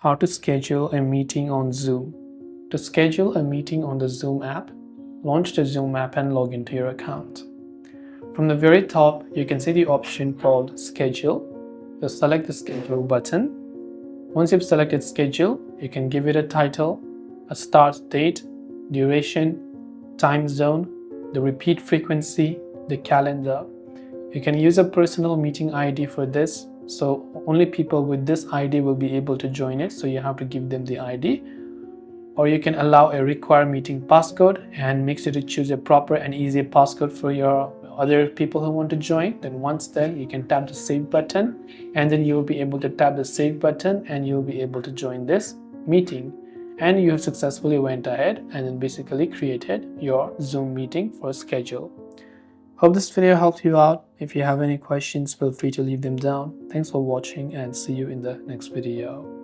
How to schedule a meeting on Zoom. To schedule a meeting on the Zoom app, launch the Zoom app and log into your account. From the very top, you can see the option called Schedule. Just select the Schedule button. Once you've selected Schedule, you can give it a title, a start date, duration, time zone, the repeat frequency, the calendar. You can use a personal meeting ID for this, so only people with this ID will be able to join it, so you have to give them the ID. Or you can allow a required meeting passcode and make sure to choose a proper and easy passcode for your other people who want to join. Then once then, you can tap the save button, and then you will be able to tap the save button and you'll be able to join this meeting. And you have successfully went ahead and then basically created your Zoom meeting for schedule. Hope this video helped you out. If you have any questions, feel free to leave them down. Thanks for watching and see you in the next video.